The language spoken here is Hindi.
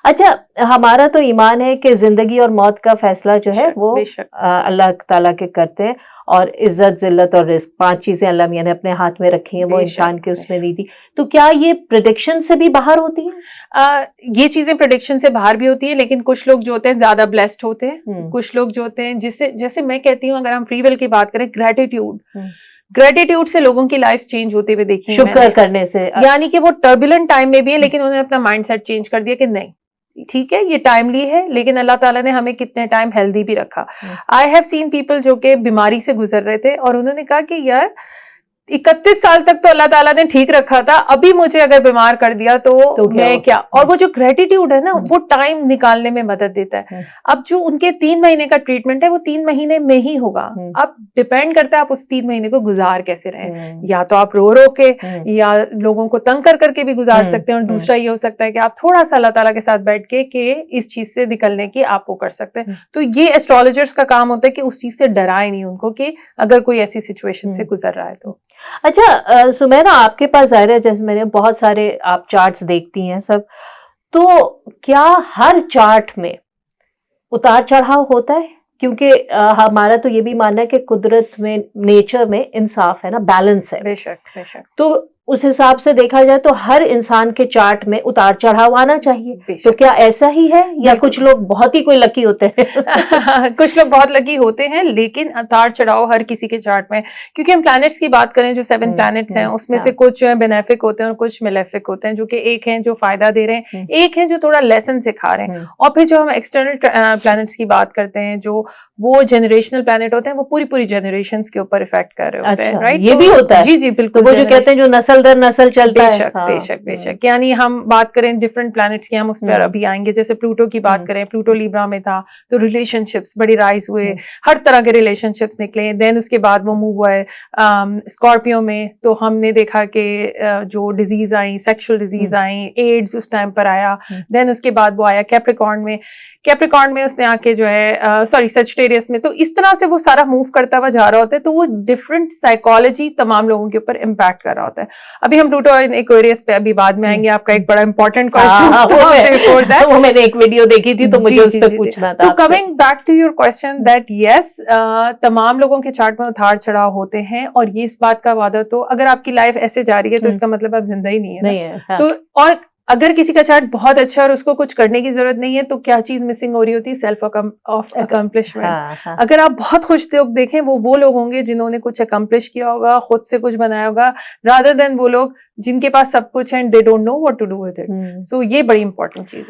अच्छा, हमारा तो ईमान है कि जिंदगी और मौत का फैसला जो है वो अल्लाह ताला के करते हैं, और इज्जत, जिल्लत और रिस्क 5 चीजें अल्लाह मियां ने अपने हाथ में रखी हैं, वो इंसान के उसमें दी थी। तो क्या ये प्रेडिक्शन से भी बाहर होती है? ये चीजें प्रेडिक्शन से बाहर भी होती है, लेकिन कुछ लोग जो होते हैं ज्यादा ब्लेस्ड होते हैं, कुछ लोग जो होते हैं जिससे, जैसे मैं कहती हूँ, अगर हम फ्री विल की बात करें, ग्रेटिट्यूड से लोगों की लाइफ चेंज होते हुए देखी, शुक्र करने से, यानी कि वो टर्बुलेंट टाइम में भी है, लेकिन उन्होंने अपना माइंडसेट चेंज कर दिया कि नहीं ठीक है ये टाइमली है, लेकिन अल्लाह ताला ने हमें कितने टाइम हेल्दी भी रखा। आई हैव सीन पीपल जो कि बीमारी से गुजर रहे थे और उन्होंने कहा कि यार 31 साल तक तो अल्लाह ताला ने ठीक रखा था, अभी मुझे अगर बीमार कर दिया तो मैं क्या। और वो जो ग्रेटिट्यूड है ना, वो टाइम निकालने में मदद देता है। अब जो उनके 3 महीने का ट्रीटमेंट है वो 3 महीने में ही होगा। अब डिपेंड करता है आप उस 3 महीने को गुजार कैसे रहे, या तो आप रो रो के या लोगों को तंग कर करके भी गुजार सकते हैं, और दूसरा ये हो सकता है कि आप थोड़ा सा अल्लाह ताला के साथ बैठ के इस चीज से निकलने की आप वो कर सकते हैं। तो ये एस्ट्रोलॉजर्स का काम होता है कि उस चीज से डराए नहीं उनको, कि अगर कोई ऐसी सिचुएशन से गुजर रहा है तो। अच्छा सुमैरा, आपके पास जाहिर है, जैसे मैंने बहुत सारे आप चार्ट्स देखती हैं सब, तो क्या हर चार्ट में उतार चढ़ाव होता है? क्योंकि हमारा तो ये भी मानना है कि कुदरत में, नेचर में इंसाफ है ना, बैलेंस है। बेशक बेशक। तो उस हिसाब से देखा जाए तो हर इंसान के चार्ट में उतार चढ़ाव आना चाहिए। तो क्या ऐसा ही है, या कुछ लोग बहुत ही कोई लकी होते हैं? कुछ लोग बहुत लकी होते हैं, लेकिन उतार चढ़ाव हर किसी के चार्ट में, क्योंकि हम प्लैनेट्स की बात करें, जो 7 प्लैनेट्स हैं उसमें से कुछ बेनेफिक होते हैं और कुछ मेलेफिक होते हैं, जो कि एक हैं जो फायदा दे रहे हैं, एक हैं जो थोड़ा लेसन सिखा रहे हैं, और फिर जो हम एक्सटर्नल प्लैनेट्स की बात करते हैं, जो वो जनरेशनल प्लैनेट होते हैं, वो पूरी पूरी जनरेशंस के ऊपर इफेक्ट कर रहे होते हैं। राइट, ये भी होता है। जी जी बिल्कुल। वो जो कहते हैं जो नस्ल दर नस्ल चलता है। बेशक बेशक बेशक। यानी हम बात करें डिफरेंट प्लैनेट्स की, हम उस पर अभी आएंगे। जैसे प्लूटो की बात करें, प्लूटो लिब्रा में था, तो रिलेशनशिप्स बड़ी राइज हुए, हर तरह के रिलेशनशिप्स निकले। देन उसके बाद वो मूव हुआ है स्कॉर्पियो में, तो हमने देखा कि जो डिजीज आई, सेक्सुअल डिजीज आई, एड्स उस टाइम पर आया। देन उसके बाद वो आया कैप्रिकॉर्न में, कैप्रिकॉर्न में उसने आके जो है सॉरी सजिटेरियस में। तो इस तरह से वो सारा मूव करता हुआ जा रहा होता है, तो वो डिफरेंट साइकोलॉजी तमाम लोगों के ऊपर इम्पैक्ट कर रहा होता है। अभी हम प्लूटो एक्वेरियस पे अभी बाद में आएंगे। आपका एक बड़ा इंपॉर्टेंट क्वेश्चन, वो मैंने एक वीडियो देखी थी, तो मुझे उस पर पूछना था। तो coming back to your question, that yes, तमाम लोगों के चार्ट में उतार चढ़ाव होते हैं, और ये इस बात का वादा, तो अगर आपकी लाइफ ऐसे जा रही है तो इसका मतलब आप जिंदा ही नहीं है। तो और अगर किसी का चार्ट बहुत अच्छा है और उसको कुछ करने की जरूरत नहीं है, तो क्या चीज मिसिंग हो रही होती है? Self of accomplishment. अगर आप बहुत खुश देखें, वो लोग होंगे जिन्होंने कुछ अकम्पलिश किया होगा, खुद से कुछ बनाया होगा, रादर देन वो लोग जिनके पास सब कुछ है and they don't know what to do with it. So ये बड़ी इंपॉर्टेंट चीज है।